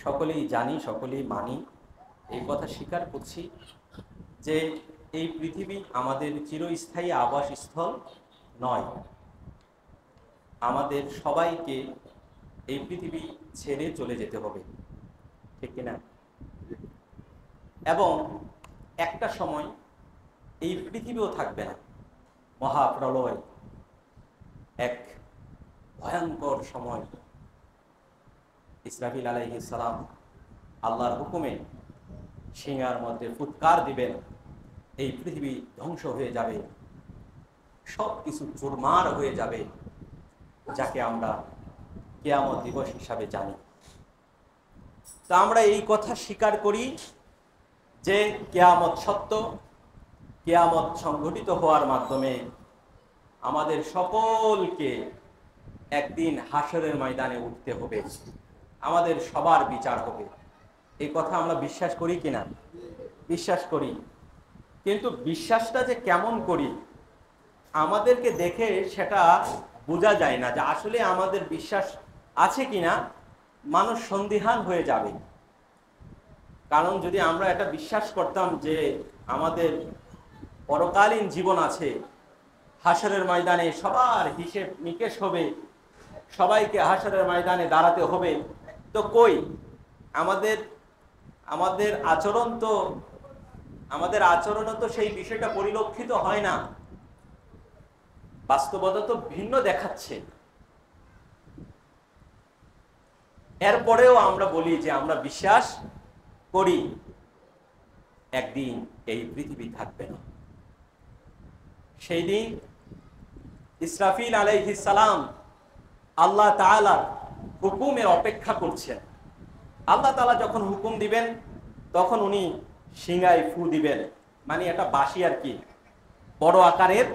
সকলেই জানি, সকলেই মানি, এই কথা স্বীকার করছি যে এই পৃথিবী আমাদের চিরস্থায়ী আবাসস্থল নয়। আমাদের সবাইকে এই পৃথিবী ছেড়ে চলে যেতে হবে, ঠিক কিনা? এবং একটা সময় এই পৃথিবীও থাকবে না। মহাপ্রলয়, এক ভয়ঙ্কর সময়। ইসরাফিল আলাইহিস সালাম আল্লাহর হুকুমে সিংহার মধ্যে ফুৎকার দিবেন, এই পৃথিবী ধ্বংস হয়ে যাবে, সব কিছু চুরমার হয়ে যাবে, যাকে আমরা কিয়ামত দিবস হিসাবে জানি। তা আমরা এই কথা স্বীকার করি যে কিয়ামত সত্য, কিয়ামত সংঘটিত হওয়ার মাধ্যমে আমাদের সকলকে একদিন হাসরের ময়দানে উঠতে হবে, আমাদের সবার বিচার হবে। এই কথা আমরা বিশ্বাস করি কিনা? বিশ্বাস করি। কিন্তু বিশ্বাসটা যে কেমন করি, আমাদেরকে দেখে সেটা বোঝা যায় না যে আসলে আমাদের বিশ্বাস আছে কিনা। মানুষ সন্দিহান হয়ে যাবে। কারণ যদি আমরা এটা বিশ্বাস করতাম যে আমাদের পরকালীন জীবন আছে, হাসরের ময়দানে সবার হিসেব নিকেশ হবে, সবাইকে হাসরের ময়দানে দাঁড়াতে হবে, তো কই আমাদের আচরণও তো সেই বিষয়টা পরিলক্ষিত হয় না। বাস্তবতা তো ভিন্ন দেখাচ্ছে। এরপরেও আমরা বলি যে আমরা বিশ্বাস করি একদিন এই পৃথিবী থাকবে না। সেই দিন ইসরাফিল আলাইহিস সালাম আল্লাহ তাআলার হুকুমের অপেক্ষা করছেন। আল্লাহ তাআলা যখন হুকুম দিবেন তখন উনি সিংহায় ফু দিবেন, মানে এটা বাঁশি আর কি, বড় আকারের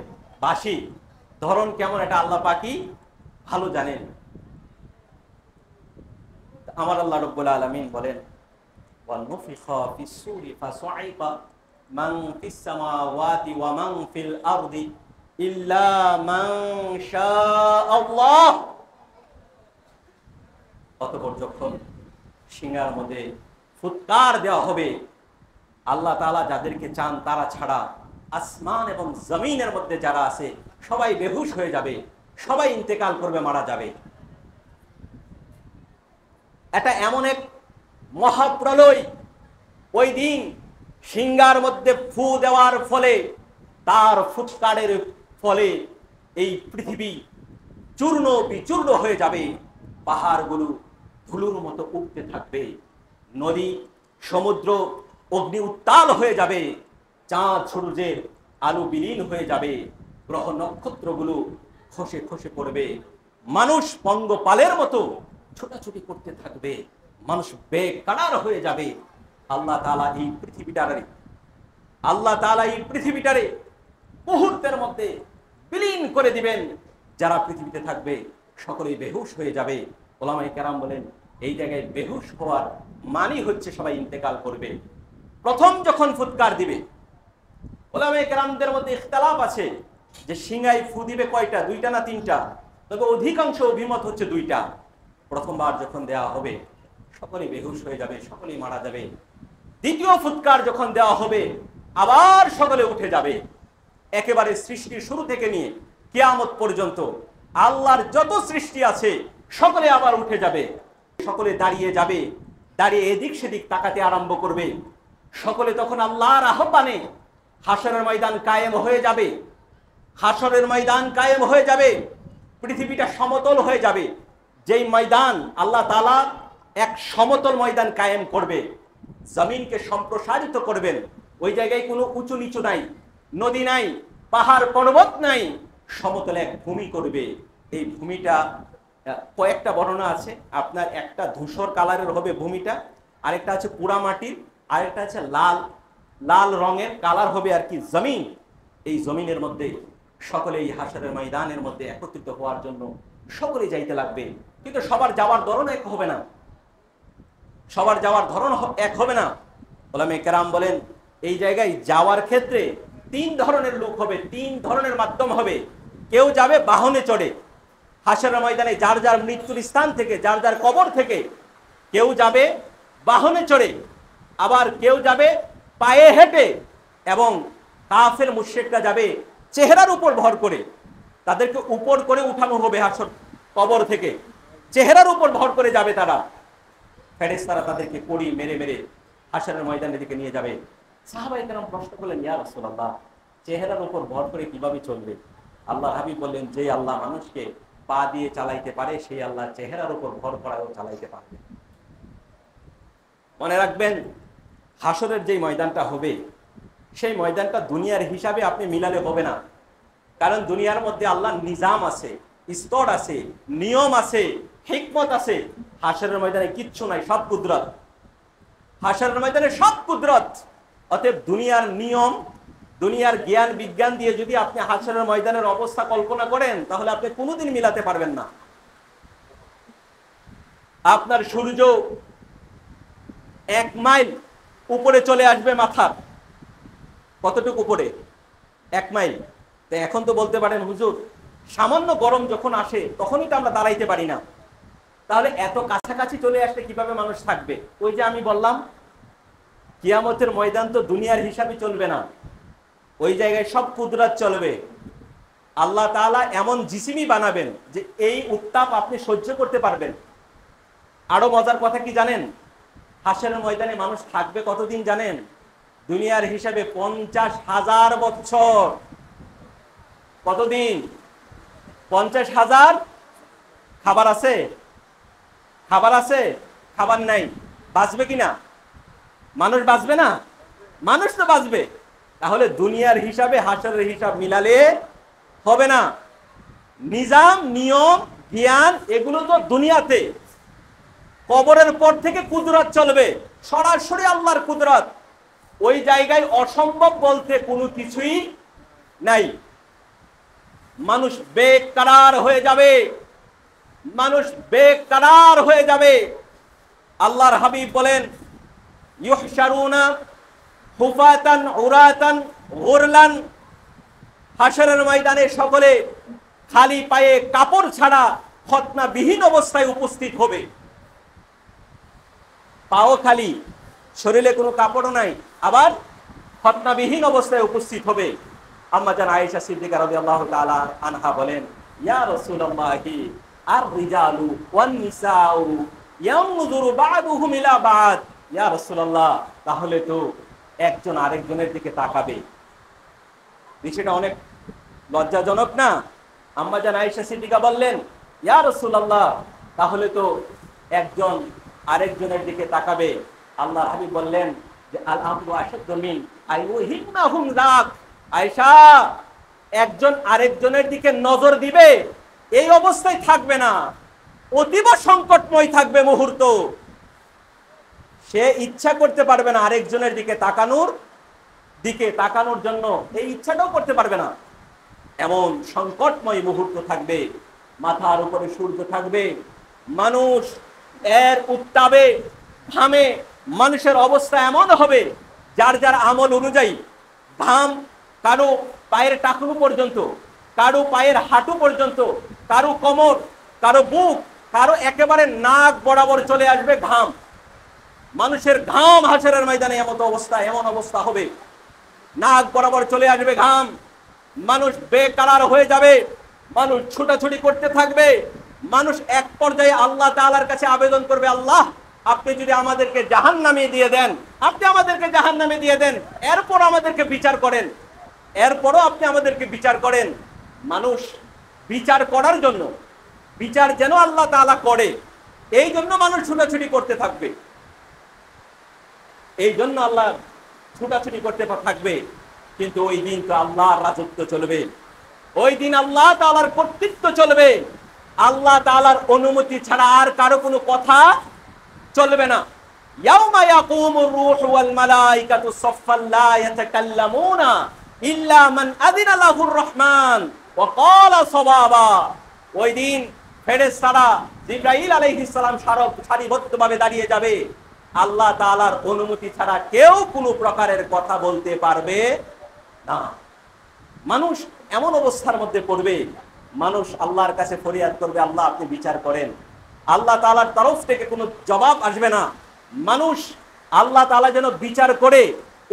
বাঁশি। ধরন কেমন এটা আল্লাহ পাকই ভালো জানেন। আমার আল্লাহ রাব্বুল আলামিন বলেন, ওয়ান নুফিখা ফিস-সূরি ফাসাইকা মান ফিস-সামাওয়াতি ওয়া মান ফিল আরদি ইল্লা মান শাআল্লাহ। অতঃপর যখন সিংহার মধ্যে ফুৎকার দেওয়া হবে, আল্লাহ তাআলা যাদেরকে চান তারা ছাড়া আসমান এবং জমিনের মধ্যে যারা আছে সবাই বেহুশ হয়ে যাবে, সবাই ইন্তেকাল করবে, মারা যাবে। এটা এমন এক মহাপ্রলয়। ওই দিন সিংহার মধ্যে ফু দেওয়ার ফলে, তার ফুৎকারের ফলে এই পৃথিবী চূর্ণ বিচূর্ণ হয়ে যাবে। পাহাড়গুলো ধুলোর মতো উঠতে থাকবে, নদী সমুদ্র অগ্নি উত্তাল হয়ে যাবে, চাঁদ সূর্যের আলো বিলীন হয়ে যাবে, গ্রহ নক্ষত্রগুলো খসে খসে পড়বে, মানুষ পঙ্গপালের মতো ছোটাছুটি করতে থাকবে, মানুষ বেকার হয়ে যাবে। আল্লাহ তাআলা এই পৃথিবীটারে মুহূর্তের মধ্যে বিলীন করে দিবেন। যারা পৃথিবীতে থাকবে সকলেই বেহুশ হয়ে যাবে। ওলামায়ে কেরাম বলেন, এই জায়গায় বেহুশ হওয়ার মানে হচ্ছে সবাই ইন্তেকাল করবে। প্রথম যখন ফুৎকার দিবে, ওলামায়ে কেরামদের মধ্যে ইখতিলাফ আছে যে সিংহায় ফু দিবে কয়টা, দুইটা না তিনটা, তবে অধিকাংশ অভিমত হচ্ছে দুইটা। প্রথমবার যখন দেওয়া হবে সকলেই বেহুশ হয়ে যাবে, সকলেই মারা যাবে। দ্বিতীয় ফুৎকার যখন দেওয়া হবে আবার সকলে উঠে যাবে। একেবারে সৃষ্টির শুরু থেকে নিয়ে কিয়ামত পর্যন্ত আল্লাহর যত সৃষ্টি আছে সকলে আবার উঠে যাবে। সকলে দাঁড়িয়ে যাবে, দাঁড়িয়ে এদিক সেদিক তাকাতে আরম্ভ করবে। সকলে তখন আল্লাহর আহ্বানে হাসরের ময়দান কায়েম হয়ে যাবে। হাসরের ময়দান কায়েম হয়ে যাবে, পৃথিবীটা সমতল হয়ে যাবে। যেই ময়দান আল্লাহ তাআলা এক সমতল ময়দান কায়েম করবে, জমিনকে সম্প্রসারিত করবেন। ওই জায়গায় কোনো উঁচু নিচু নাই, নদী নাই, পাহাড় পর্বত নাই, সমতল এক ভূমি করবে। এই ভূমিটা কয়েকটা বর্ণনা আছে। আপনার একটা ধূসর কালারের হবে ভূমিটা, আরেকটা আছে পুরা মাটির, আরেকটা আছে লাল রঙের কালার হবে আর কি জমিন। এই জমিনের মধ্যে সকলে এই হাসরের ময়দানের মধ্যে একত্রিত হওয়ার জন্য সকলে যাইতে লাগবে। কিন্তু সবার যাওয়ার ধরন এক হবে না, সবার যাওয়ার ধরন এক হবে না। ওলামায়ে কেরাম বলেন, এই জায়গায় যাওয়ার ক্ষেত্রে তিন ধরনের লোক হবে, তিন ধরনের মাধ্যম হবে। কেউ যাবে বাহনে চড়ে হাসরের ময়দানে, যার যার মৃত্যুর স্থান থেকে, যার যার কবর থেকে। কেউ যাবে বাহনে চড়ে, আবার কেউ যাবে পায়ে হেঁটে, এবং কাফের মুশরিকরা যাবে চেহারার উপর ভর করে। তাদেরকে উপর করে উঠানো হবে হাসর কবর থেকে, চেহারার উপর ভর করে যাবে তারা। ফেরেশতারা তাদেরকে কড়ি মেরে মেরে হাসরের ময়দানের দিকে নিয়ে যাবে। সাহাবায়ে কেরাম প্রশ্ন করলেন, ইয়া রাসূলুল্লাহ, চেহারার উপর ভর করে কিভাবে চলবে? আল্লাহর হাবিব বললেন, যে আল্লাহ মানুষকে পা দিয়ে চালাইতে পারে, সেই আল্লাহ চেহারার উপর ভর করাও চালাইতে পারবে। মনে রাখবেন, হাসরের যেই ময়দানটা হবে, সেই ময়দানটা দুনিয়ার হিসাবে আপনি মিলালে হবে না। কারণ দুনিয়ার মধ্যে আল্লাহর নিজাম আছে, স্তর আছে, নিয়ম আছে, হিকমত আছে। হাসরের ময়দানে কিচ্ছু নাই, সব কুদরত। হাসরের ময়দানে সব কুদরত। অতএব দুনিয়ার নিয়ম, দুনিয়ার জ্ঞান বিজ্ঞান দিয়ে যদি আপনি হাসরের ময়দানের অবস্থা কল্পনা করেন, তাহলে আপনি কোনোদিন মিলাতে পারবেন না। আপনার সূর্য 1 মাইল উপরে চলে আসবে মাথার। কতটুকু উপরে? 1 মাইল। তো এখন তো বলতে পারেন, হুজুর সামান্য গরম যখন আসে তখনই তো আমরা দাঁড়াইতে পারি না, তাহলে এত কাছাকাছি চলে আসলে কিভাবে মানুষ থাকবে? ওই যে আমি বললাম, কিয়ামতের ময়দান তো দুনিয়ার হিসাবে চলবে না, ওই জায়গায় সব কুদরত চলবে। আল্লাহ তাআলা এমন জিসিমি বানাবেন যে এই উত্তাপ আপনি সহ্য করতে পারবেন। আরো মজার কথা কি জানেন? হাসরের ময়দানে মানুষ থাকবে কতদিন জানেন? দুনিয়ার হিসাবে 50,000 বছর। কতদিন? 50,000। খাবার আছে? খাবার আছে? খাবার নাই। বাঁচবে কিনা? মানুষ বাঁচবে না? মানুষ তো বাঁচবে। তাহলে দুনিয়ার হিসাবে হাসরের হিসাব মিলালে হবে না। নিজাম, নিয়ম, জ্ঞান এগুলো তো দুনিয়াতে। কবরের পর থেকে কুদরত চলবে, সরাসরি আল্লাহর কুদরত। ওই জায়গায় অসম্ভব বলতে কোনো কিছুই নাই। মানুষ বেকারার হয়ে যাবে, মানুষ বেকারার হয়ে যাবে। আল্লাহর হাবিব বলেন, ইউহশারুনা হুফাতান উরাতান গুরলান। হাসরের ময়দানে সকলে খালি পায়ে, কাপড় ছাড়া, খতনাবিহীন অবস্থায় উপস্থিত হবে। পাও খালি, শরীরে কোনো কাপড়ও নাই, আবার খতনাবিহীন অবস্থায় উপস্থিত হবে। আম্মা জান আয়েশা সিদ্দিকা রাদিয়াল্লাহু তাআলা আনহা বলেন, ইয়া রাসূলুল্লাহি আর রিজালু ওয়ান নিসাউ ইয়ানজুরু বা'দুহুম ইলা বা'দ। ইয়া রাসূলুল্লাহ, তাহলে তো একজন আরেকজনের দিকে তাকাবে। বিষয়টা অনেক লজ্জাজনক না? আম্মা জান আয়েশা সিদ্দিকা বললেন, ইয়া রাসূলুল্লাহ, তাহলে তো একজন আরেকজনের দিকে তাকাবে। আল্লাহর হাবিব বললেন যে আল আমরু আশাদ্দু মিন আইয়ুহিন্নাহুম যাক। আয়েশা, একজন আরেকজনের দিকে নজর দিবে, এই অবস্থায় থাকবে না, অতীব সংকটময় থাকবে মুহূর্ত। সে ইচ্ছা করতে পারবে না আরেকজনের দিকে তাকানোর জন্য, এই ইচ্ছাটাও করতে পারবে না। এমন সংকটময় মুহূর্ত থাকবে। মাথার উপরে সূর্য থাকবে, মানুষ এর উত্তাপে ঘামে। মানুষের অবস্থা এমন হবে, যার যার আমল অনুযায়ী ঘাম কারো পায়ের টাকনু পর্যন্ত, কারো পায়ের হাঁটু পর্যন্ত, কারো কোমর, কারো বুক, কারো একেবারে নাক বরাবর চলে আসবে ঘাম। মানুষের ঘাম হাসরের ময়দানে এমন অবস্থা হবে, নাক বরাবর চলে আসবে ঘাম। মানুষ বেকারার হয়ে যাবে, মানুষ ছুটাছুটি করতে থাকবে। মানুষ এক পর্যায়ে আল্লাহ তাআলার কাছে আবেদন করবে, আল্লাহ আপনি যদি আমাদেরকে জাহান্নামে দিয়ে দেন, আপনি আমাদেরকে জাহান্নামে দিয়ে দেন, এরপর আমাদেরকে বিচার করেন, এরপরও আপনি আমাদেরকে বিচার করেন। মানুষ বিচার করার জন্য, বিচার যেন আল্লাহ তাআলা করে, এই জন্য মানুষ ছুটাছুটি করতে থাকবে, এই জন্য আল্লাহ ছুটাছুটি করতে থাকবে। কিন্তু ওই দিন তো আল্লাহর রাজত্ব চলবে, ওই দিন আল্লাহ তাআলার কর্তৃত্ব চলবে। আল্লাহ তাআলার অনুমতি ছাড়া আর কারো কোনো কথা চলবে না। ইয়াউমা ইয়াকুমুর রূহু ওয়াল মালাইকাতু সাফফান লা ইয়াতাকাল্লামুনা ইল্লা মান আযিনা লাহুর রহমান ওয়া ক্বালা সাওয়াবা। ওই দিন ফেরেশতারা জিবরাইল আলাইহিস সালাম সারিবদ্ধভাবে দাঁড়িয়ে যাবে। আল্লাহ তাআলার অনুমতি ছাড়া কেউ কোনো প্রকারের কথা বলতে পারবে না। মানুষ এমন অবস্থার মধ্যে পড়বে, মানুষ আল্লাহর কাছে ফরিয়াদ করবে, আল্লাহ আপনি বিচার করেন। আল্লাহ তাআলার তরফ থেকে কোনো জবাব আসবে না। মানুষ আল্লাহ তাআলা যেন বিচার করে,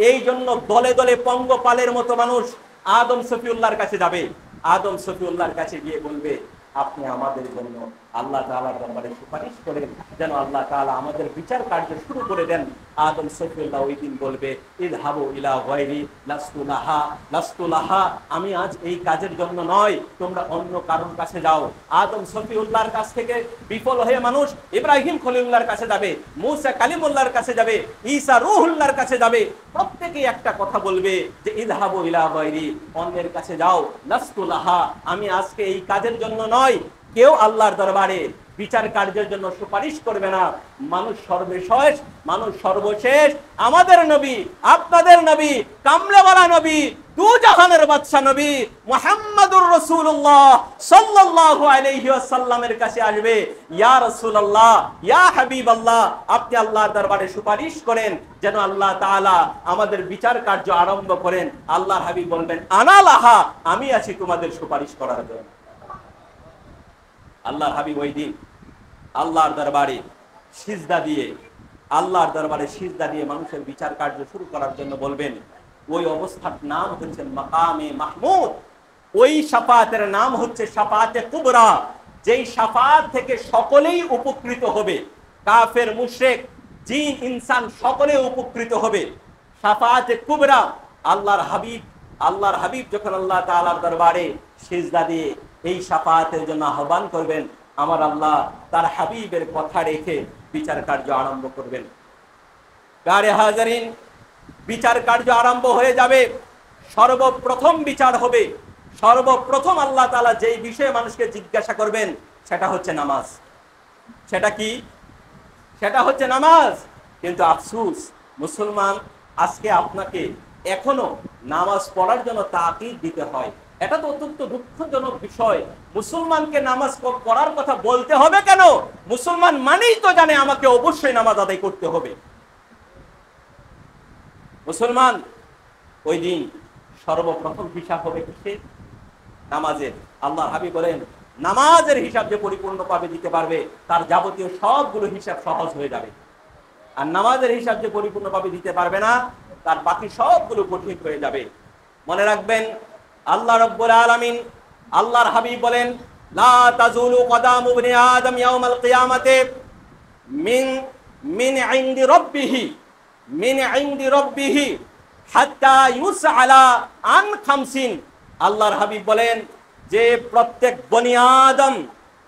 এই জন্য দলে দলে পঙ্গপালের মতো মানুষ আদম শফিউল্লাহর কাছে যাবে। আদম শফিউল্লাহর কাছে গিয়ে বলবে, আপনি আমাদের জন্য আল্লাহ তাআলার দরবারে সুপারিশ করেন, যেন আল্লাহ তাআলা আমাদের বিচার কার্য শুরু করে দেন। আদম শফিউল্লাহ ওই দিন বলবে, ইযহাবু ইলা গায়রি লাস্তু লাহা, আমি আজ এই কাজের জন্য নয়, তোমরা অন্য কারোর কাছে যাও। আদম শফিউল্লাহর কাছ থেকে বিফল হয়ে মানুষ ইব্রাহিম খলিলুল্লাহর কাছে যাবে, মুসা কালিমুল্লাহর কাছে যাবে, ঈসা রূহুল্লাহর কাছে যাবে। প্রত্যেকেই একটা কথা বলবে যে ইযহাবু ইলা গায়রি, অন্যের কাছে যাও, লাস্তু লাহা, আমি আজকে এই কাজের জন্য নয়। কেউ আল্লাহর দরবারে বিচার কার্যের জন্য সুপারিশ করবে না। মানুষ সর্বশেষ, মানুষ সর্বশেষ আমাদের নবী, আপনাদের নবী, কামলেওয়ালা নবী, দু জাহানের বাদশা নবী মুহাম্মদুর রাসূলুল্লাহ সাল্লাল্লাহু আলাইহি ওয়াসাল্লামের কাছে আসবে, ইয়া রাসূলুল্লাহ, ইয়া হাবিবাল্লাহ, আপনি আল্লাহর দরবারে সুপারিশ করেন যেন আল্লাহ তাআলা আমাদের বিচার কার্য আরম্ভ করেন। আল্লাহর হাবিব বলবেন, আনা লাহা, আমি আছি তোমাদের সুপারিশ করার জন্য। আল্লাহর হাবিব ওই দিন আল্লাহর দরবারে সিজদা দিয়ে, আল্লাহর দরবারে সিজদা দিয়ে মানুষের বিচার কার্য শুরু করার জন্য বলবেন। ওই অবস্থার নাম হচ্ছে মাকামে মাহমুদ। ওই শাফাতের নাম হচ্ছে শাফাতে কুবরা, যেই শাফাত থেকে সকলেই উপকৃত হবে। কাফের, মুশরিক, জিন, ইনসান সকলেই উপকৃত হবে। শাফাতে কুবরা, আল্লাহর হাবিব যখন আল্লাহ তাআলার দরবারে সিজদা দিয়ে এই শাফাতের জন্য আহ্বান করবেন, আমার আল্লাহ তার হাবিবের কথা রেখে বিচার কার্য আরম্ভ করবেন। গারে হাজারিন, বিচার কার্য আরম্ভ হয়ে যাবে। সর্বপ্রথম বিচার হবে, সর্বপ্রথম আল্লাহ তাআলা যেই বিষয়ে মানুষকে জিজ্ঞাসা করবেন সেটা হচ্ছে নামাজ। সেটা কি? সেটা হচ্ছে নামাজ। কিন্তু আফসোস, মুসলমান আজকে আপনাকে এখনো নামাজ পড়ার জন্য তাকিদ দিতে হয়। এটা তো অত্যন্ত দুঃখজনক বিষয়। মুসলমানকে নামাজ পড়ার কথা বলতে হবে কেন? মুসলমান মানেই তো জানে আমাকে অবশ্যই নামাজ আদায় করতে হবে। মুসলমান ওই দিন সর্বপ্রথম হিসাব হবে কিসের? নামাজের। আল্লাহর হাবিব বলেন, নামাজের হিসাব যে পরিপূর্ণভাবে দিতে পারবে তার যাবতীয় সবগুলো হিসাব সহজ হয়ে যাবে। আর নামাজের হিসাব যে পরিপূর্ণভাবে দিতে পারবে না তার বাকি সবগুলো কঠিন হয়ে যাবে। মনে রাখবেন, আল্লাহ রাব্বুল আলামিন, আল্লাহর হাবিব বলেন, লা তাজুলু কদামু ইবনি আদম ইয়াউমাল কিয়ামাতি মিন ইনদি রাব্বিহি হাত্তা ইউসআলা আন খামসিন। আল্লাহর হাবিব বলেন যে প্রত্যেক বনি আদম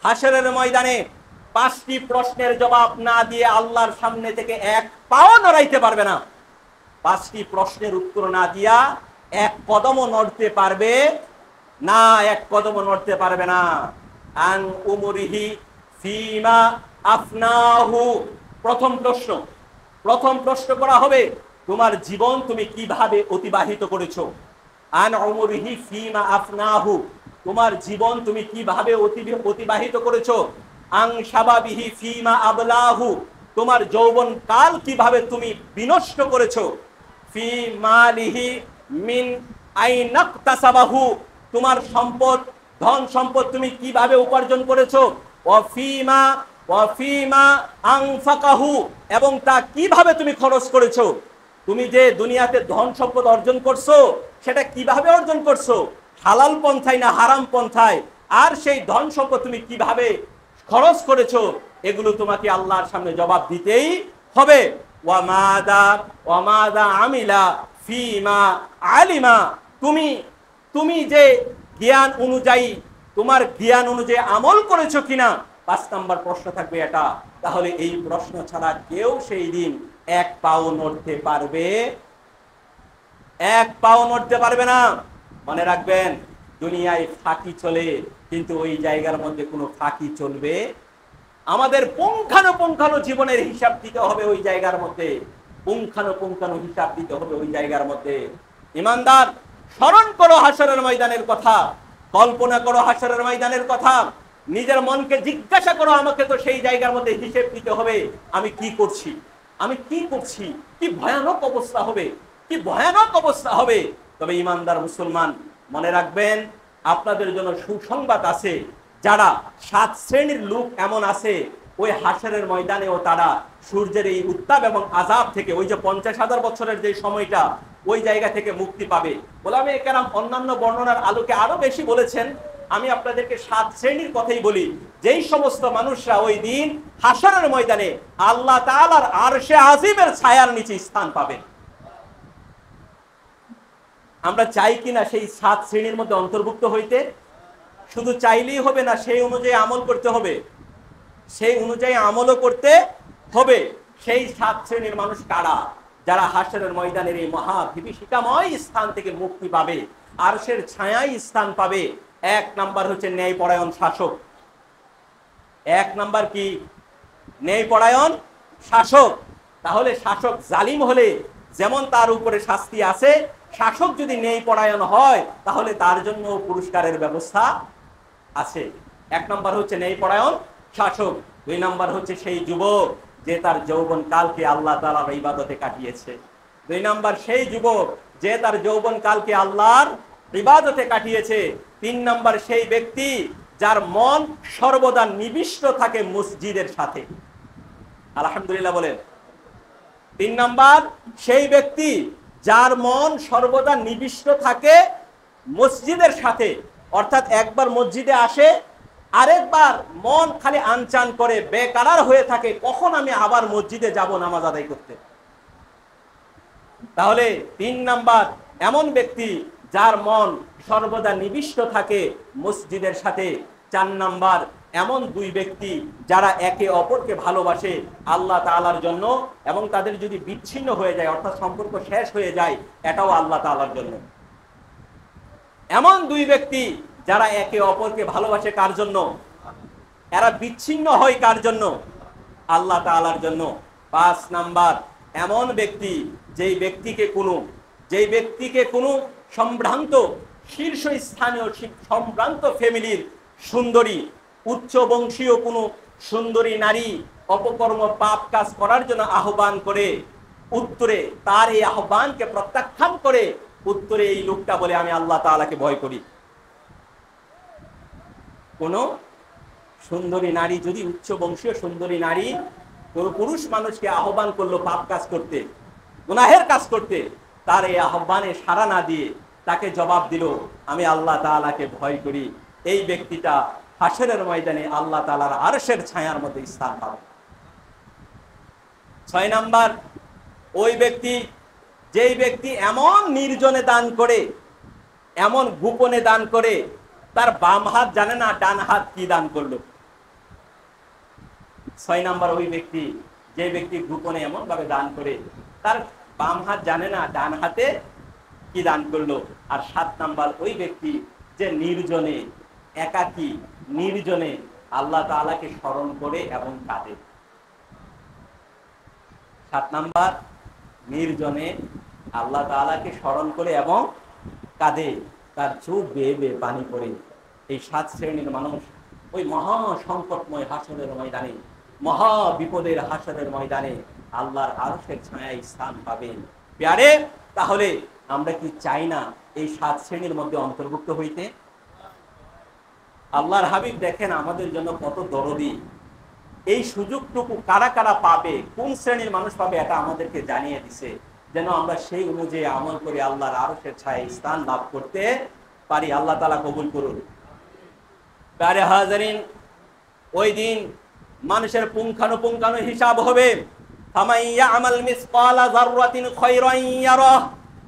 হাশরের ময়দানে 5টি প্রশ্নের জবাব না দিয়ে আল্লাহর সামনে থেকে এক পাও নড়াইতে পারবে না। 5টি প্রশ্নের উত্তর না দিয়া এক কদমও নড়তে পারবে না, এক কদমও নড়তে পারবে না। আন উমরিহি ফিমা আফনাহু, প্রথম প্রশ্ন করা হবে, তোমার জীবন তুমি কিভাবে অতিবাহিত করেছো। আন উমরিহি ফিমা আফনাহু, তোমার জীবন তুমি কিভাবে অতিবাহিত করেছো। আন শাবাবিহি ফিমা আবলাহু, তোমার যৌবন কাল কিভাবে তুমি বিনষ্ট করেছো। ফি মালিহি মিন আইনাকতাসাবাহু, তোমার সম্পদ, ধন সম্পদ তুমি কিভাবে উপার্জন করেছো। ওয়াফিমা আনফাকাহু, এবং তা কিভাবে তুমি খরচ করেছো। তুমি যে দুনিয়াতে ধন সম্পদ অর্জন করছো সেটা কিভাবে অর্জন করছো, হালাল পন্থায় না হারাম পন্থায়, আর সেই ধন সম্পদ তুমি কিভাবে খরচ করেছো, এগুলো তোমাকে আল্লাহর সামনে জবাব দিতেই হবে। ওয়ামাদা আমিলা ফিমা আলিমা, তুমি যে জ্ঞান অনুযায়ী, তোমার জ্ঞান অনুযায়ী আমল করেছো কিনা। 5 নম্বর প্রশ্ন থাকবে এটা। তাহলে এই প্রশ্ন ছাড়া কেউ সেই দিন এক পাও নড়তে পারবে না। মনে রাখবেন, দুনিয়ায় ফাঁকি চলে, কিন্তু ওই জায়গার মধ্যে কোনো ফাঁকি চলবে। আমাদের পুঙ্খানুপুঙ্খানু জীবনের হিসাব দিতে হবে ওই জায়গার মধ্যে, পুঙ্খানুপুঙ্খানু হিসাব দিতে হবে ওই জায়গার মধ্যে। ইমানদার, স্মরণ করো হাশরের ময়দানের কথা, কল্পনা করো হাশরের ময়দানের কথা, নিজের মনকে জিজ্ঞাসা করো, আমাকে তো সেই জায়গার মধ্যে হিসেব দিতে হবে, আমি কি করছি। কি ভয়ানক অবস্থা হবে। তবে ইমানদার মুসলমান, মনে রাখবেন, আপনাদের জন্য সুসংবাদ আছে। যারা 7 শ্রেণীর লোক এমন আছে, ওই হাসরের ময়দানেও তারা সূর্যের এই উত্তাপ এবং আযাব থেকে, ওই যে 50,000 বছরের যে সময়টা, ওই জায়গা থেকে মুক্তি পাবে। ওলামায়ে কেরাম অন্যান্য বর্ণনার আলোকে আরো বেশি বলেছেন। আমি আপনাদেরকে 7 শ্রেণীর কথাই বলি, যেই সমস্ত মানুষরা ওই দিন হাসরের ময়দানে আল্লাহ তাআলার আরশে আজিমের ছায়ার নিচে স্থান পাবে। আমরা চাই কিনা সেই 7 শ্রেণীর মধ্যে অন্তর্ভুক্ত হইতে? শুধু চাইলেই হবে না, সেই অনুযায়ী আমল করতে হবে, সেই অনুযায়ী আমলও করতে হবে। সেই 7 শ্রেণীর মানুষ কারা? যারা হাসরের ময়দানের এই মহা বিভীষিকাময় স্থান থেকে মুক্তি পাবে, আরশের ছায়ায় স্থান পাবে। 1 নাম্বার হচ্ছে ন্যায়পরায়ণ শাসক। 1 নাম্বার কি? ন্যায়পরায়ণ শাসক। তাহলে শাসক জালিম হলে যেমন তার উপরে শাস্তি আছে, শাসক যদি ন্যায়পরায়ণ হয় তাহলে তার জন্য পুরস্কারের ব্যবস্থা আছে। 1 নাম্বার হচ্ছে ন্যায়পরায়ণ শাসক। 2 নাম্বার হচ্ছে সেই যুবক যে তার যৌবন কালকে আল্লাহ তাআলার ইবাদতে কাটিয়েছে। 2 নাম্বার সেই যুবক যে তার যৌবন কালকে আল্লাহর ইবাদতে কাটিয়েছে। 3 নাম্বার সেই ব্যক্তি যার মন সর্বদা নিবিষ্ট থাকে মসজিদের সাথে। আলহামদুলিল্লাহ বলেন। 3 নাম্বার সেই ব্যক্তি যার মন সর্বদা নিবিষ্ট থাকে মসজিদের সাথে, অর্থাৎ একবার মসজিদে আসে, আরেকবার মন খালি আনচান করে বেকারার হয়ে থাকে, কখন আমি আবার মসজিদে যাব নামাজ আদায় করতে। তাহলে 3 নাম্বার এমন ব্যক্তি যার মন সর্বদা নিবিষ্ট থাকে মসজিদের সাথে। 4 নাম্বার এমন 2 ব্যক্তি যারা একে অপরকে ভালোবাসে আল্লাহ তাআলার জন্য, এবং তাদের যদি বিচ্ছিন্ন হয়ে যায় অর্থাৎ সম্পর্ক শেষ হয়ে যায়, এটাও আল্লাহ তাআলার জন্য। এমন 2 ব্যক্তি যারা একে অপরকে ভালোবাসে কার জন্য? এরা বিচ্ছিন্ন হয় কার জন্য? আল্লাহ তাআলার জন্য। 5 নাম্বার এমন ব্যক্তি যেই ব্যক্তিকে কোনো সম্ভ্রান্ত শীর্ষস্থানীয় সম্ভ্রান্ত ফ্যামিলির সুন্দরী, উচ্চ বংশীয় কোনো সুন্দরী নারী অপকর্ম পাপ কাজ করার জন্য আহ্বান করে, উত্তরে তার এই আহ্বানকে প্রত্যাখ্যান করে উত্তরে এই লোকটা বলে আমি আল্লাহ তাআলাকে ভয় করি। কোন সুন্দরী নারী যদি, উচ্চ বংশীয় সুন্দরী নারী কোন পুরুষ মানুষকে আহ্বান করলো পাপ কাজ করতে, গুনাহের কাজ করতে, তার এই আহ্বানে সাড়া না দিয়ে তাকে জবাব দিল আমি আল্লাহ তাআলাকে ভয় করি, এই ব্যক্তিটা হাসরের ময়দানে আল্লাহ তাআলার আরশের ছায়ার মধ্যে স্থান পাবে। 6 নাম্বার ওই ব্যক্তি, যেই ব্যক্তি এমন নির্জনে দান করে, এমন গোপনে দান করে, তার বাম হাত জানে না ডান হাত কি দান করলো। 6 নাম্বার ওই ব্যক্তি, যে ব্যক্তি গোপনে এমন ভাবে দান করে, তার বাম হাত জানে না ডান হাতে কি দান করলো। আর 7 নাম্বার ওই ব্যক্তি যে নির্জনে, একাকী নির্জনে আল্লাহ তাআলাকে স্মরণ করে এবং কাঁদে। 7 নাম্বার নির্জনে আল্লাহ তাআলাকে স্মরণ করে এবং কাঁদে, তার চোখ বেয়ে বেয়ে পানি পড়ে। এই 7 শ্রেণীর মানুষ ওই মহা সংকটময় হাসরের ময়দানে, মহা বিপদের হাসরের ময়দানে আল্লাহর আরশের ছায়ায় স্থান পাবে। প্যারে, তাহলে আমরা কি চাই না এই 7 শ্রেণীর মধ্যে অন্তর্ভুক্ত হইতে? আল্লাহর হাবিব দেখেন আমাদের জন্য কত দরদি। এই সুযোগটুকু কারা কারা পাবে, কোন শ্রেণীর মানুষ পাবে, এটা আমাদেরকে জানিয়ে দিছে, যেন আমরা সেই অনুযায়ী আমল করে আল্লাহর আরশের ছায়ায় স্থান লাভ করতে পারি। আল্লাহ তাআলা কবুল করুন। প্যারে হাজারিন, ওই দিন মানুষের পুঙ্খানুপুঙ্খানু হিসাব হবে। ফামান ইয়ামাল মিসকালা যাররাতিন খায়রান ইয়ারাহ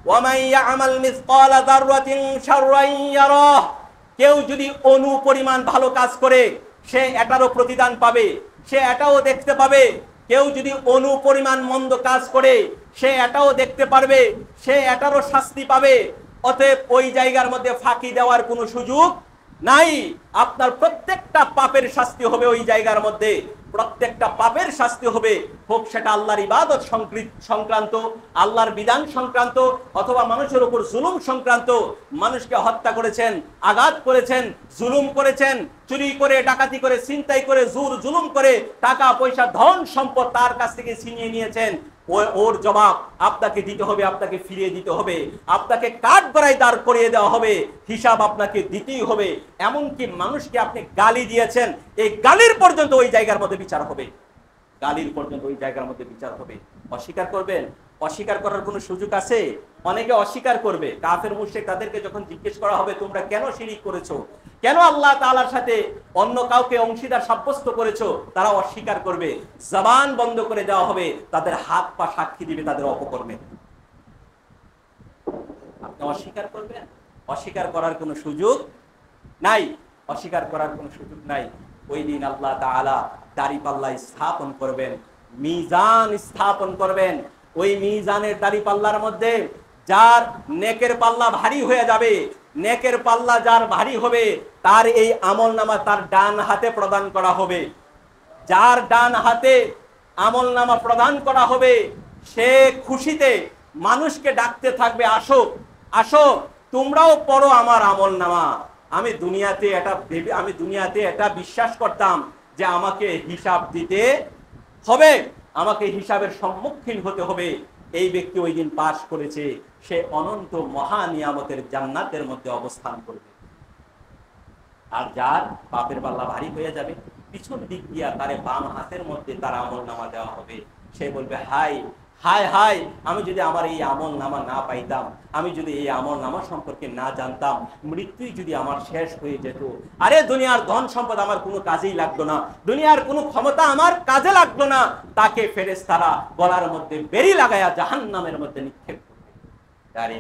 ওয়া মান ইয়ামাল মিসকালা যাররাতিন শাররান ইয়ারাহ। কেউ যদি অণু পরিমাণ ভালো কাজ করে সে এটারও প্রতিদান পাবে, সে এটাও দেখতে পাবে। কেউ যদি অণু পরিমাণ মন্দ কাজ করে সে এটাও দেখতে পারবে, সে এটারও শাস্তি পাবে। অতএব ওই জায়গার মধ্যে ফাঁকি দেওয়ার কোনো সুযোগ নাই। আপনার প্রত্যেকটা পাপের শাস্তি হবে ওই জায়গার মধ্যে, প্রত্যেকটা পাপের শাস্তি হবে, হোক সেটা আল্লাহর ইবাদত সংক্রান্ত, আল্লাহর বিধান সংক্রান্ত, অথবা মানুষের উপর জুলুম সংক্রান্ত। মানুষকে হত্যা করেছেন, আঘাত করেছেন, জুলুম করেছেন, চুরি করে, ডাকাতি করে, ছিনতাই করে, জোর জুলুম করে টাকা পয়সা ধন সম্পদ তার কাছ থেকে ছিনিয়ে নিয়েছেন। ওর জবাব আপনাকে দিতে হবে, আপনাকে ফিরিয়ে দিতে হবে, আপনাকে কাঠগড়ায় দাঁড় করিয়ে দেওয়া হবে, হিসাব আপনাকে দিতেই হবে। এমনকি মানুষকে আপনি গালি দিয়েছেন, এই গালির পর্যন্ত ওই জায়গার মধ্যে বিচার হবে, গালির পর্যন্ত ওই জায়গার মধ্যে বিচার হবে। অস্বীকার করবেন? অস্বীকার করার কোনো সুযোগ আছে? অনেকে অস্বীকার করবে। কাফের মুশরিক তাদেরকে যখন জিজ্ঞেস করা হবে তোমরা কেন শিরিক করেছো, কেন আল্লাহ তাআলার সাথে অন্য কাউকে অংশীদার সাব্যস্ত করেছো, তারা অস্বীকার করবে। জবান বন্ধ করে দেওয়া হবে, তাদের হাত পা সাক্ষী দিবে তাদের অপকর্মে। আপনি অস্বীকার করবেন? অস্বীকার করার কোনো সুযোগ নাই, অস্বীকার করার কোনো সুযোগ নাই। ওই দিন আল্লাহ তাআলা দাড়িপাল্লা স্থাপন করবেন, মিজান স্থাপন করবেন। ওই মিজানের দাড়িপাল্লার মধ্যে যার নেকের পাল্লা ভারী হয়ে যাবে, নেকের পাল্লা যার ভারী হবে, তার এই আমলনামা তার ডান হাতে প্রদান করা হবে। যার ডান হাতে আমলনামা প্রদান করা হবে, সে খুশিতে মানুষকে ডাকতে থাকবে, আসো আসো তোমরাও পড়ো আমার আমলনামা। আমি দুনিয়াতে এটা বিশ্বাস করতাম যে আমাকে হিসাব দিতে হবে, আমাকে হিসাবের সম্মুখীন হতে হবে। এই ব্যক্তি ওই দিন পাশ করেছে, সে অনন্ত মহা নিয়ামতের জান্নাতের মধ্যে অবস্থান করবে। আর যার পাপের পাল্লা ভারী হয়ে যাবে, পিছন দিক দিয়া তারে বাম হাতের মধ্যে তার আমলনামা দেওয়া হবে। সে বলবে হায় হায় হায়, আমি যদি আমার এই আমলনামা না পাইতাম, আমি যদি এই আমলনামা সম্পর্কে না জানতাম, মৃত্যুই যদি আমার শেষ হয়ে যেত, আরে দুনিয়ার ধন সম্পদ আমার কোনো কাজেই লাগলো না, দুনিয়ার কোনো ক্ষমতা আমার কাজে লাগলো না। তাকে ফেরেশতারা গলার মধ্যে বেড়ি লাগায়া জাহান্নামের মধ্যে নিক্ষেপ করবে। আরে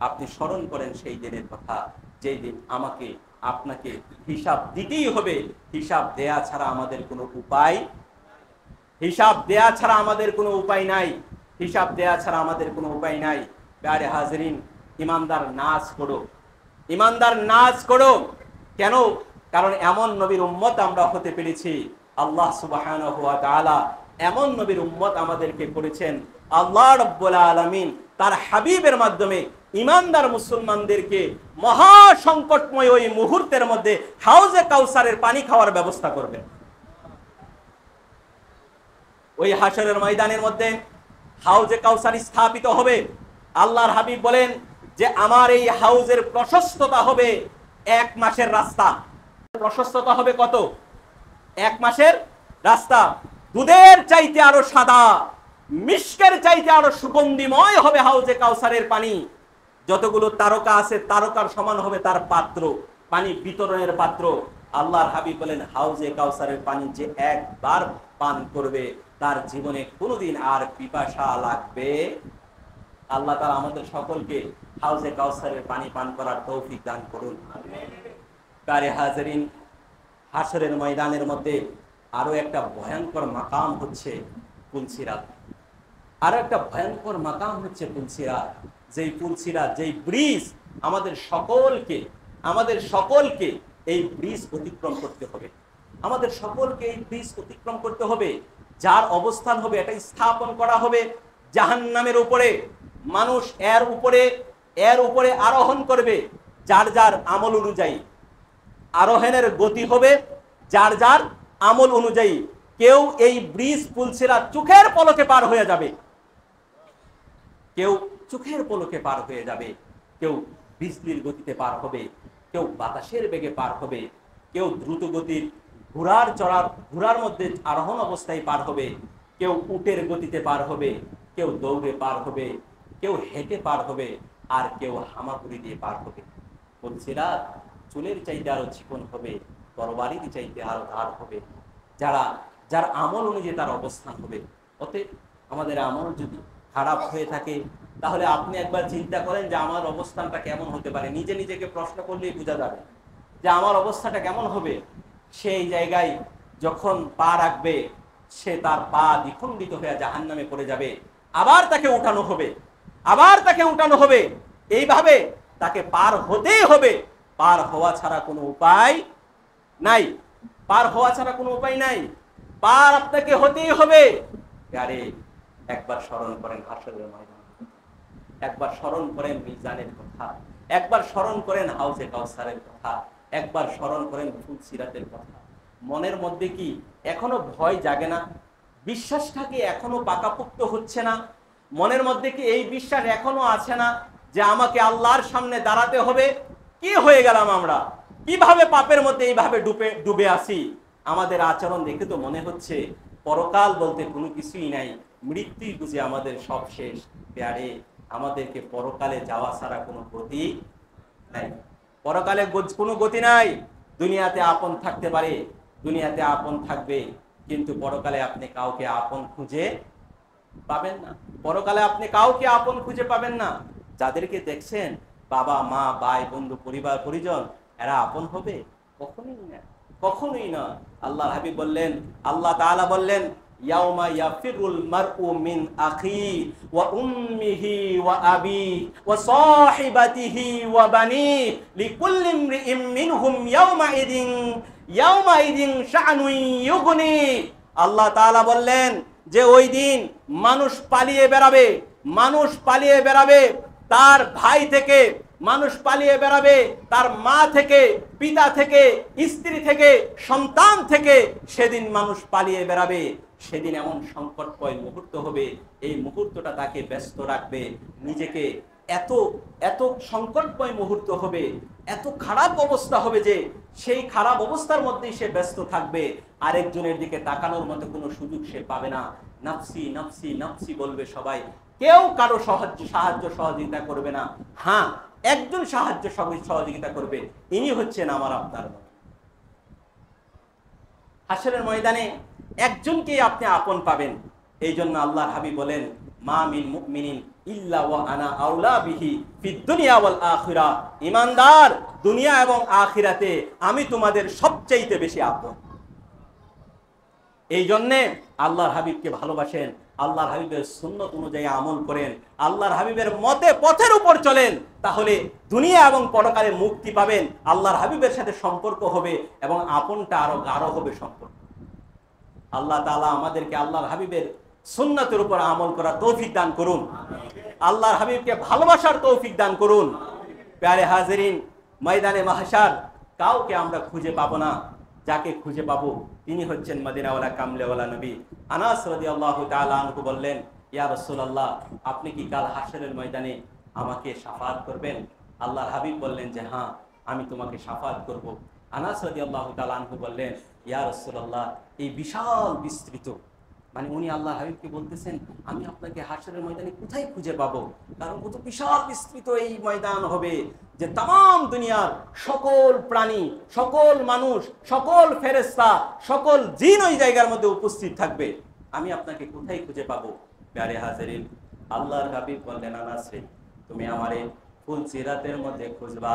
আপনি স্মরণ করেন সেই দিনের কথা, যেই দিন আমাকে আপনাকে হিসাব দিতেই হবে। হিসাব দেয়া ছাড়া আমাদের কোনো উপায়, হিসাব দেয়া ছাড়া আমাদের কোনো উপায় নাই, হিসাব দেয়া ছাড়া আমাদের কোনো উপায় নাই। প্যারে হাজরিন, ইমানদার নাচ করো, ইমানদার নাচ করো। কেন? কারণ এমন নবীর উম্মত আমরা হতে পেরেছি। আল্লাহ সুবহানাহু ওয়া তাআলা এমন নবীর উম্মত আমাদেরকে করেছেন। আল্লাহ রাব্বুল আলামিন তার হাবিবের মাধ্যমে ইমানদার মুসলমানদেরকে মহা সংকটময় ওই মুহূর্তের মধ্যে হাউজে কাউসারের পানি খাওয়ার ব্যবস্থা করবেন। ওই হাশরের ময়দানের মধ্যে হাউজে কাউসার স্থাপিত হবে। আল্লাহর হাবিব বলেন যে আমার এই হাউজের প্রশস্ততা হবে 1 মাসের রাস্তা। প্রশস্ততা হবে কত? 1 মাসের রাস্তা। দুধের চাইতে আরো সাদা, মিশকের চাইতে আরো সুগন্ধিময় হবে হাউজে কাউসারের পানি। যতগুলো তারকা আছে তারকার সমান হবে তার পাত্র, পানি বিতরণের পাত্র। আল্লাহর হাবিব বলেন হাউজে কাউসারের পানি যে একবার পান করবে তার জীবনে কোনোদিন আর পিপাসা লাগবে। আল্লাহ তাআলা আমাদের সকলকে হাউজে কাউসারের পানি পান করার তৌফিক দান করুন। প্যারে হাজরিন, হাশরের ময়দানের মধ্যে আরো একটা ভয়ঙ্কর মাকাম হচ্ছে পুলসিরাত। আরো একটা ভয়ঙ্কর মাকাম হচ্ছে পুলসিরাত। যেই পুলসিরাত, যেই ব্রিজ আমাদের সকলকে এই ব্রিজ অতিক্রম করতে হবে। আমাদের সকলকে এই ব্রিজ অতিক্রম করতে হবে। যার অবস্থান হবে এটা স্থাপন করা হবে জাহান্নামের উপরে। মানুষ এর উপরে আরোহণ করবে যার যার আমল অনুযায়ী। আরোহণের গতি হবে যার যার আমল অনুযায়ী। কেউ এই ব্রিজ পুলসিরাত চোখের পলকে পার হয়ে যাবে, কেউ চোখের পলকে পার হয়ে যাবে, কেউ বিজলির গতিতে পার হবে, কেউ বাতাসের বেগে পার হবে, কেউ দ্রুত গতির ঘোড়ার মধ্যে আরোহণ অবস্থায় পার হবে, কেউ উটের গতিতে পার হবে, কেউ দৌড়ে পার হবে, কেউ হেঁটে পার হবে, আর কেউ হামাগুড়ি দিয়ে পার হবে। পুলসিরাত চুলের চাইতে আরো চিকন হবে, তরবারির চাইতে আরো ধার হবে। যার আমল অনুযায়ী তার অবস্থান হবে। অতএব আমাদের আমল যদি খারাপ হয়ে থাকে তাহলে আপনি একবার চিন্তা করেন যে আমার অবস্থানটা কেমন হতে পারে। নিজেকে প্রশ্ন করলেই বোঝা যাবে যে আমার অবস্থাটা কেমন হবে। সেই জায়গায় যখন পা রাখবে, সে তার পা দ্বিখণ্ডিত হয়ে জাহান্নামে পড়ে যাবে। আবার তাকে উঠানো হবে, এইভাবে তাকে পার হতেই হবে। পার হওয়া ছাড়া কোনো উপায় নাই, পার আপনাকে হতেই হবে। আরে একবার স্মরণ করেন হাশরের ময়দান, একবার স্মরণ করেন মিজানের কথা, একবার স্মরণ করেন হাউজে কাউসারের কথা, একবার স্মরণ করেন পুলসিরাতের কথা। মনের মধ্যে কি এখনো ভয় জাগে না? বিশ্বাসটাকে এখনো পাকাপোক্ত হচ্ছে না? মনের মধ্যে কি এই বিশ্বাস এখনো আছে না যে আমাকে আল্লাহর সামনে দাঁড়াতে হবে? কি হয়ে গেলাম আমরা? কিভাবে পাপের মধ্যে এইভাবে ডুবে ডুবে আসি? আমাদের আচরণ দেখে তো মনে হচ্ছে পরকাল বলতে কোনো কিছুই নাই, মৃত্যুই বুঝে আমাদের সব শেষ। প্যারে, আমাদেরকে পরকালে যাওয়া ছাড়া কোনো গতি নাই। পরকালে কোনো গতি নাই। দুনিয়াতে আপন থাকতে পারে, দুনিয়াতে আপন থাকবে, কিন্তু পরকালে আপনি কাউকে আপন খুঁজে পাবেন না। পরকালে আপনি কাউকে আপন খুঁজে পাবেন না। যাদেরকে দেখছেন বাবা মা ভাই বন্ধু পরিবার পরিজন, এরা আপন হবে? কখনোই না, কখনোই না। আল্লাহ হাবিব বললেন, আল্লাহ তাআলা বললেন, ইয়াউমা ইয়াফিরুল মারউ মিন আখি ওয়া উম্মিহি ওয়া আবি ওয়া সাহিবাতিহি ওয়া বানি লিকুল্লি ইমরিইম মিনহুম ইয়াউমাইদিন শাআনুন ইউগনি। আল্লাহ তাআলা বললেন যে ওই দিন মানুষ পালিয়ে বেড়াবে, মানুষ পালিয়ে বেড়াবে তার ভাই থেকে, মানুষ পালিয়ে বেড়াবে তার মা থেকে, পিতা থেকে, স্ত্রী থেকে, সন্তান থেকে। সেদিন মানুষ পালিয়ে বেড়াবে। সেদিন এমন সংকটময় মুহূর্ত হবে, এই মুহূর্তটা তাকে ব্যস্ত রাখবে। নিজেকে এত এত সংকটময় মুহূর্ত হবে, এত খারাপ অবস্থা হবে যে সেই খারাপ অবস্থার মধ্যেই সে ব্যস্ত থাকবে। আরেকজনের দিকে তাকানোর মতো কোনো সুযোগ সে পাবে না। নাফসি নাফসি নাফসি বলবে সবাই, কেউ কারো সাহায্য সহযোগিতা করবে না। হ্যাঁ, একজন সাহায্য সহযোগিতা করবে, ইনি হচ্ছেন আমার আপনার। হাশরের ময়দানে একজনকেই আপনি আপন পাবেন। এই জন্য আল্লাহর হাবিব বলেন, মা মিন মুমিনিন ইল্লা ওয়া আনা আউলা বিহি ফিদ দুনিয়া ওয়াল আখিরা। ঈমানদার, দুনিয়া এবং আখিরাতে আমি তোমাদের সবচেয়ে বেশি আপন। এই জন্যে আল্লাহর হাবিবকে ভালোবাসেন, আল্লাহর হাবিবের সুন্নত অনুযায়ী আমল করেন, আল্লাহর হাবিবের মতে পথের উপর চলেন, তাহলে দুনিয়া এবং পরকালে মুক্তি পাবেন। আল্লাহর হাবিবের সাথে সম্পর্ক হবে এবং আপনটা আরো গাঢ় হবে সম্পর্ক। আল্লাহ তাআলা আমাদেরকে আল্লাহর হাবিবের সুন্নতের উপর আমল করার তৌফিক দান করুন। আল্লাহর হাবিবকে ভালোবাসার তৌফিক দান করুন। প্যারে হাজিরিন, ময়দানে মাহশার কাউকে আমরা খুঁজে পাবো না। যাকে খুঁজে পাবো তিনি হচ্ছেন মদিনাওয়ালা কামলেওয়ালা নবী। আনাস রাদিয়াল্লাহু তাআলা আনহু বললেন, ইয়া রাসূলুল্লাহ, আপনি কি কাল হাশরের ময়দানে আমাকে শাফাআত করবেন? আল্লাহর হাবিব বললেন যে হ্যাঁ, আমি তোমাকে শাফাআত করব। আনাস রাদিয়াল্লাহু তাআলা আনহু বললেন, ইয়া রাসূলুল্লাহ, এই বিশাল বিস্তৃত, মানে উনি আল্লাহ হাবিবকে বলতেছেন আমি আপনাকে হাশরের ময়দানে কোথায় খুঁজে পাবো? কারণ কত বিশাল বিস্তৃত এই ময়দান হবে যে তাম দুনিয়ার সকল প্রাণী, সকল মানুষ, সকল ফেরেশতা, সকল জিন ওই জায়গার মধ্যে উপস্থিত থাকবে। আমি আপনাকে কোথায় খুঁজে পাবো? প্যারে হাজিরিন, আল্লাহর হাবিব বললেন, আনাস রে, তুমি আমারে ফুলসিরাতের মধ্যে খুঁজবা।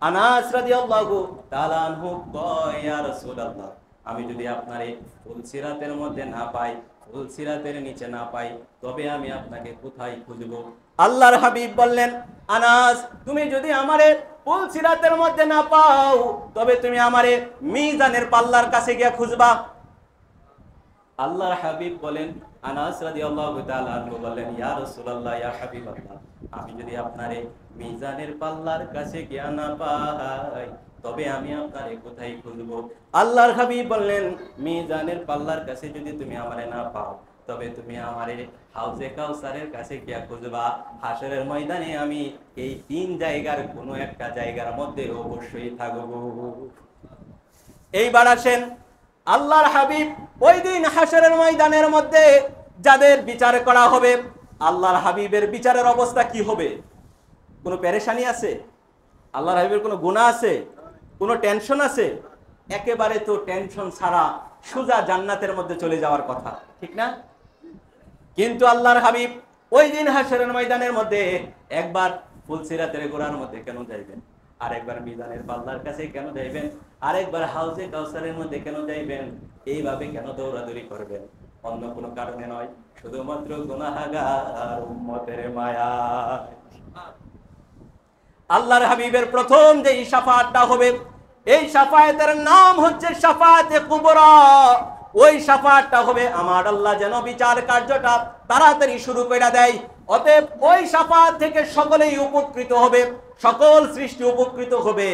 আনাস রাদিয়াল্লাহু তাআলা আনহু কয়, ইয়া রাসূলুল্লাহ, আমি যদি আপনারে ফুলসিরাতের মধ্যে না পাই, ফুলসিরাতের নিচে না পাই, তবে আমি আপনাকে কোথায় খুঁজবো? আল্লাহর হাবিব বললেন, আনাস, তুমি যদি আমারে ফুলসিরাতের মধ্যে না পাও, তবে তুমি আমারে মিজানের পাল্লার কাছে গিয়ে খুঁজবা। আল্লাহর হাবিব বলেন, আনাস রাদিয়াল্লাহু তাআলা আনহু বলেন, ইয়া রাসূলুল্লাহ, ইয়া হাবিবাল্লাহ, আমি যদি আপনারে মিজানের পাল্লার কাছে গিয়া না পাই, তবে আমি আপনারে কোথায় খুঁজবো? আল্লাহর হাবিব বললেন, মিজানের পাল্লার কাছে যদি তুমি আমারে না পাও, তবে তুমি আমারে হাউজে কাউসারের কাছে গিয়া খুঁজবা। হাশরের ময়দানে আমি এই তিন জায়গার কোনো একটা জায়গার মধ্যে অবশ্যই থাকবো। এইবার আসেন, আল্লাহর হাবিব ওই দিন হাশরের ময়দানের মধ্যে যাদের বিচার করা হবে, আল্লাহর হাবিবের বিচারের অবস্থা কি হবে? কোনো পেরেশানি আছে? আল্লাহর হাবিবের কোনো গুনাহ আছে? কোনো টেনশন আছে? একেবারে তো টেনশন ছাড়া সোজা জান্নাতের মধ্যে চলে যাওয়ার কথা, ঠিক না? কিন্তু আল্লাহর হাবিব ওই দিন হাশরের ময়দানের মধ্যে একবার ফুলসিরাতের গোড়ার মধ্যে কেন যাইবেন, আরেকবার মিজানের পাল্লার কাছে কেন যাইবেন, আরেকবার হাউজে কাউসারের মধ্যে কেন যাইবেন? এইভাবে কেন দৌড়াদৌড়ি করবেন? অন্য কোনো কারণে নয়, শুধুমাত্র গুনাহগার উম্মতের মায়া। আল্লাহর হাবিবের প্রথম যে শাফাআতটা হবে, এই শাফাআতের নাম হচ্ছে শাফাআতে কুবরা। ওই শাফাআতটা হবে আমার আল্লাহ যেন বিচার কার্যটা তাড়াতাড়ি শুরু করে দেয়। অতএব ওই শাফাত থেকে সকলেই উপকৃত হবে, সকল সৃষ্টি উপকৃত হবে,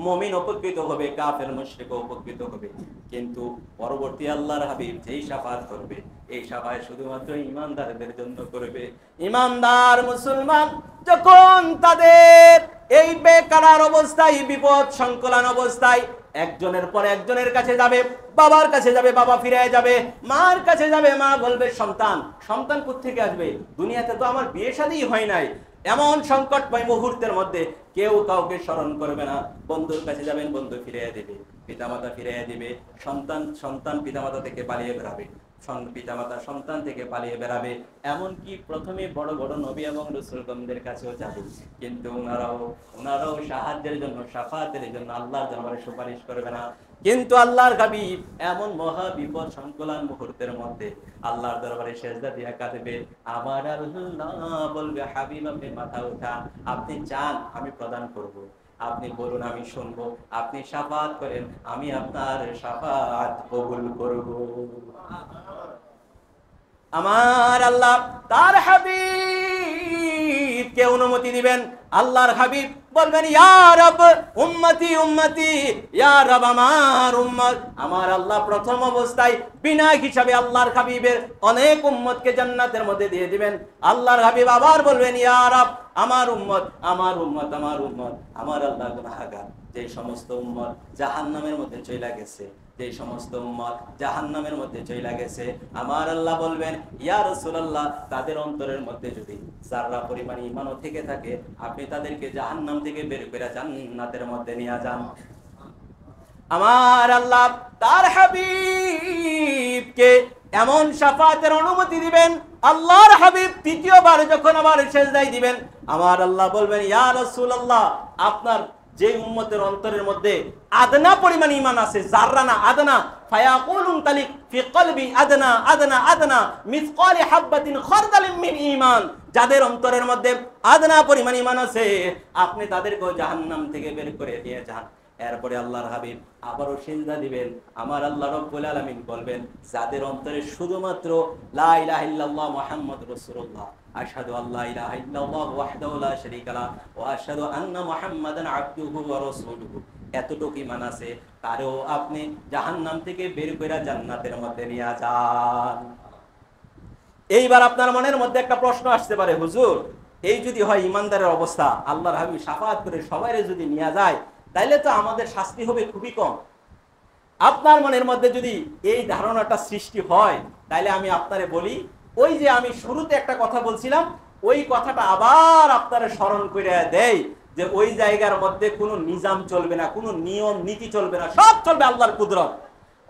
মুমিন উপকৃত হবে, কাফের মুশরিক উপকৃত হবে। কিন্তু পরবর্তী আল্লাহর হাবিব যেই শাফাত করবে, এই শাফাত শুধুমাত্র ঈমানদারদের জন্য করবে। ঈমানদার মুসলমান যখন তাদের এই বেকারার অবস্থায়, বিপদ সংকলন অবস্থায় একজনের পর একজনের কাছে যাবে, বাবার কাছে যাবে, বাবা ফিরে যাবে, মার কাছে যাবে, মা বলবে সন্তান সন্তান কোত্থেকে আসবে, দুনিয়াতে তো আমার বিয়ে শাদী হয় নাই। এমন সংকটময় মুহূর্তের মধ্যে কেউ কাউকে স্মরণ করবে না। বন্ধুর কাছে যাবেন, বন্ধু ফিরিয়ে দেবে, পিতামাতা ফিরিয়ে দিবে, সন্তান পিতামাতা থেকে পালিয়ে বেড়াবে, পিতামাতা সন্তান থেকে পালিয়ে বেড়াবে। এমনকি প্রথমে বড় বড় নবী এবং রাসূলগণদের কাছেও যাবে, কিন্তু ওনারাও সাহায্যের জন্য, শাফাতের জন্য আল্লাহর দরবারে সুপারিশ করবে না। কিন্তু আল্লাহর হাবিব এমন মহা বিপদ সংকলন মুহূর্তের মধ্যে আল্লাহর দরবারে সেজদা দিয়ে কাঁদবে। আমার আল্লাহ বলবে, হাবিব আপনি মাথা উঠান, আপনি চান আমি প্রদান করব, আপনি বলুন আমি শুনবো, আপনি শাফাত করেন আমি আপনার শাফাত কবুল করব। আমার আল্লাহ তার হাবিবকে অনুমতি দিবেন। আল্লাহর হাবিব বলবেন, ইয়া রব উম্মতি উম্মতি, ইয়া রব আমার উম্মত। আমার আল্লাহ প্রথম অবস্থায় বিনা হিসাবে আল্লাহর হাবিবের অনেক উম্মতকে জান্নাতের মধ্যে দিয়ে দিবেন। আল্লাহর হাবিব আবার বলবেন, ইয়া রব আমার উম্মত আমার উম্মত আমার উম্মত। আমার আল্লাহ গুনাহগার, যে সমস্ত উম্মত জাহান্নামের মধ্যে চলে গেছে, যে সমস্ত উম্মত জাহান্নামের মধ্যে চলে গেছে, আমার আল্লাহ বলবেন, ইয়া রাসূলুল্লাহ তাদের অন্তরের মধ্যে যদি যারা পরিমাণ ঈমানও থেকে থাকে, আপনি তাদেরকে জাহান্নাম থেকে বের করে জান্নাতের মধ্যে নিয়ে যান। আমার আল্লাহ তার হাবিবকে এমন শাফাতের অনুমতি দিবেন। আল্লাহর হাবিব তৃতীয়বার যখন আবার সেজদায় দিবেন, আমার আল্লাহ বলবেন, ইয়া রাসূলুল্লাহ আপনার যে উম্মতের অন্তরের মধ্যে আদনা পরিমাণ ঈমান আছে, যাররা না আদনা, ফায়াকুলুন তালিক ফি কলবি আদনা আদনা আদনা মিসকালি হাববাতিন খারদালিন মিন ঈমান, যাদের অন্তরের মধ্যে আদনা পরিমাণ ঈমান আছে, আপনি তাদেরকে জাহান্নাম থেকে বের করে দিয়ে যান। এরপরে আল্লাহর হাবিব আবারও সিজদা দিবেন। আমার আল্লাহ রাব্বুল আলামিন বলবেন, যাদের অন্তরে শুধুমাত্র লা ইলাহা ইল্লাল্লাহ মুহাম্মাদুর রাসূলুল্লাহ, আশহাদু আল্লা ইলাহা ইল্লাল্লাহ ওয়াহদাহু লা শারীকা লাহু ওয়া আশহাদু আন্না মুহাম্মাদান আবদুহু ওয়া রাসূলুহু, এতটুকু ঈমান আছে, তারও আপনি জাহান্নাম থেকে বের করে জান্নাতের মধ্যে নিয়ে যান। এইবার আপনার মনের মধ্যে একটা প্রশ্ন আসতে পারে, হুজুর এই যদি হয় ঈমানদারের অবস্থা, আল্লাহর হাবিব শাফাত করে সবাইরে যদি নিয়ে যায়, তাইলে তো আমাদের শাস্তি হবে খুবই কম। আপনার মনের মধ্যে যদি এই ধারণাটা সৃষ্টি হয়, তাইলে আমি আপনারে বলি, ওই যে আমি শুরুতে একটা কথা বলছিলাম, ওই কথাটা আবার আপনারে স্মরণ করে দেয় যে ওই জায়গার মধ্যে কোনো নিজাম চলবে না, কোনো নিয়ম নীতি চলবে না, সব চলবে আল্লাহর কুদরত।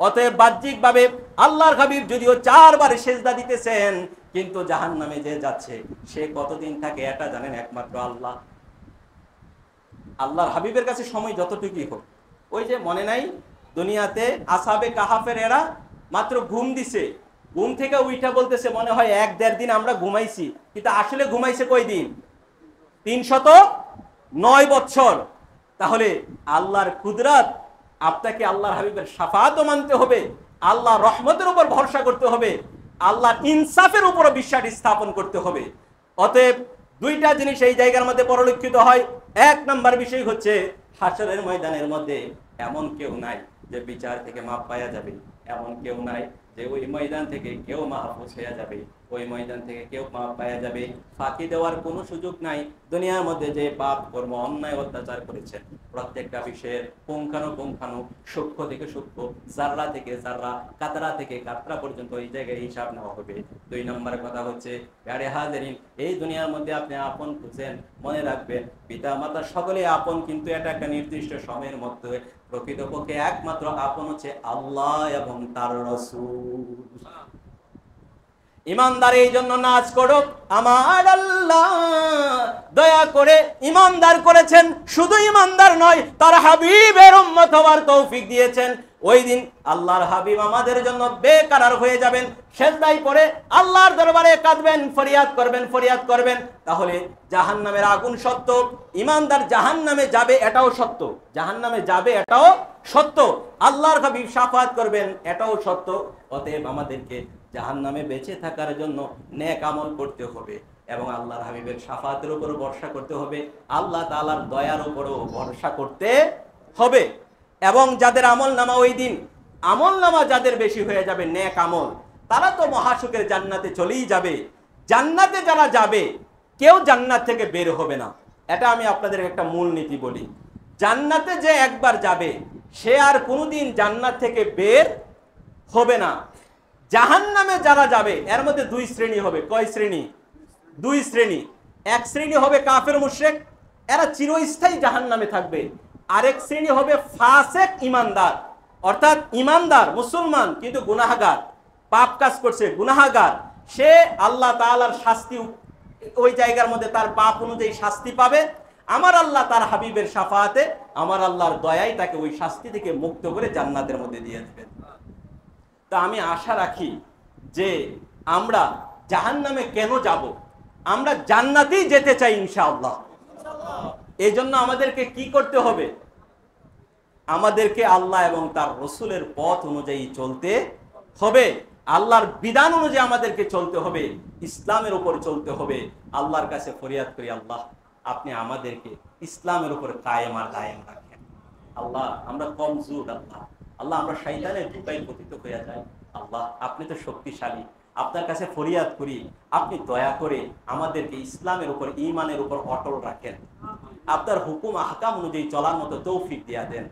অতএব বাহ্যিক ভাবে আল্লাহর হাবিব যদিও 4 বার সেজদা দিতেছেন, কিন্তু জাহান্নামে যে যাচ্ছে সে কতদিন থাকে এটা জানেন একমাত্র আল্লাহ। আল্লাহর হাবিবের কাছে সময় যতটুকুই হোক, ওই যে মনে নাই দুনিয়াতে আসহাবে কাহাফের এরা মাত্র ঘুম দিছে, ঘুম থেকে উইঠা বলতেছে মনে হয় 1-1.5 দিন আমরা ঘুমাইছি, কিন্তু আসলে ঘুমাইছে কয় দিন? 309 বছর। তাহলে আল্লাহর কুদরত, আপনাকে আল্লাহর হাবিবের শাফাতও মানতে হবে, আল্লাহর রহমতের উপর ভরসা করতে হবে, আল্লাহর ইনসাফের উপর বিশ্বাস স্থাপন করতে হবে। অতএব দুইটা জিনিস এই জায়গার মধ্যে পরিলক্ষিত হয়। 1 নম্বর বিষয় হচ্ছে, হাসরের ময়দানের মধ্যে এমন কেউ নাই যে বিচার থেকে মাপ পাওয়া যাবে, এমন কেউ নাই যে ওই ময়দান থেকে কেউ মাহফুজ হয়ে যাবে, ওই ময়দান থেকে কেউ মাপ পাওয়া যাবে। ফাঁকি দেওয়ার কোনো সুযোগ নাই। দুনিয়ার মধ্যে যে পাপ কর্ম অন্যায় অত্যাচার করেছেন, প্রত্যেকটা বিষয়ের পুঙ্খানুপুঙ্খানু, সূক্ষ্ম থেকে সূক্ষ্ম, জাররা থেকে জাররা, কাতরা থেকে কাতরা পর্যন্ত ওই জায়গায় হিসাব নেওয়া হবে। 2 নম্বর কথা হচ্ছে, প্যারে হাজেরিন, এই দুনিয়ার মধ্যে আপনি আপন খুঁজেন, মনে রাখবেন পিতা মাতা সকলে আপন, কিন্তু এটা একটা নির্দিষ্ট সময়ের মধ্যে। প্রকৃতপক্ষে একমাত্র আপন হচ্ছে আল্লাহ এবং তার রাসূল। ইমানদার এই জন্য নাচ করো, আমার আল্লাহ দয়া করে ইমানদার করেছেন, শুধু ইমানদার নয় তার হাবিবের উম্মত হওয়ার তৌফিক দিয়েছেন। ওই দিন আল্লাহর হাবিব আমাদের জন্য বেকারার হয়ে যাবেন, সেজদায় পড়ে আল্লাহর দরবারে কাঁদবেন, ফরিয়াদ করবেন। তাহলে জাহান্নামের আগুন সত্য, ইমানদার জাহান্নামে যাবে এটাও সত্য, জাহান্নামে যাবে এটাও সত্য, আল্লাহর হাবিব শাফাত করবেন এটাও সত্য। অতএব আমাদেরকে জাহান্নামে বেঁচে থাকার জন্য নেক আমল করতে হবে এবং আল্লাহর হাবিবের শাফাতের উপর ভরসা করতে হবে, আল্লাহ তাআলার দয়ার উপরও ভরসা করতে হবে। এবং যাদের আমল নামা ওই দিন আমল নামা যাদের বেশি হয়ে যাবে নেক আমল, তারা তো মহাসুখের জান্নাতে চলেই যাবে। জান্নাতে যারা যাবে কেউ জান্নাত থেকে বের হবে না। এটা আমি আপনাদের একটা মূলনীতি বলি, জান্নাতে যে একবার যাবে সে আর কোনোদিন জান্নাত থেকে বের হবে না। জাহান্নামে যারা যাবে এর মধ্যে দুই শ্রেণী হবে। কয় শ্রেণী? দুই শ্রেণী। এক শ্রেণী হবে কাফের মুশরিক, এরা চিরস্থায়ী জাহান্নামে থাকবে। আরেক শ্রেণী হবে ফাসিক ইমানদার, অর্থাৎ ইমানদার মুসলমান কিন্তু গুনাহগার, পাপ কাজ করছে, গুনাহগার। সে আল্লাহ তাআলার শাস্তি ওই জায়গার মধ্যে তার পাপ অনুযায়ী শাস্তি পাবে। আমার আল্লাহ তার হাবিবের শাফাতে, আমার আল্লাহর দয়ায় তাকে ওই শাস্তি থেকে মুক্ত করে জান্নাতের মধ্যে দিয়ে দেবেন। তা আমি আশা রাখি যে আমরা জাহান্নামে কেন যাব? আমরা জান্নাতেই যেতে চাই ইনশাআল্লাহ। এই জন্য আমাদেরকে কি করতে হবে? আমাদেরকে আল্লাহ এবং তার রসুলের পথ অনুযায়ী চলতে হবে, আল্লাহর বিধান অনুযায়ী আমাদেরকে চলতে হবে, ইসলামের উপর চলতে হবে। আল্লাহর কাছে ফরিয়াদ করি, আল্লাহ আপনি আমাদেরকে ইসলামের উপর কায়েম আর দায়েম রাখেন। আল্লাহ আমরা কমজোর, আল্লাহ আমরা শয়তানের ধোঁকায় পতিত হয়ে যাই। আল্লাহ আপনি তো শক্তিশালী, আপনার কাছে ফরিয়াদ করি আপনি দয়া করে আমাদেরকে ইসলামের উপর, ঈমানের উপর অটল রাখেন। আপনার হুকুম আহকাম অনুযায়ী চলার মতো তৌফিক দিয়া দেন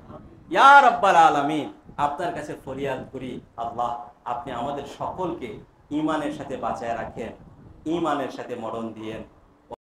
ইয়া রাব্বাল আলামিন। আপনার কাছে ফরিয়াদ করি আল্লাহ আপনি আমাদের সকলকে ঈমানের সাথে বাঁচায় রাখেন, ঈমানের সাথে মরণ দিয়েন।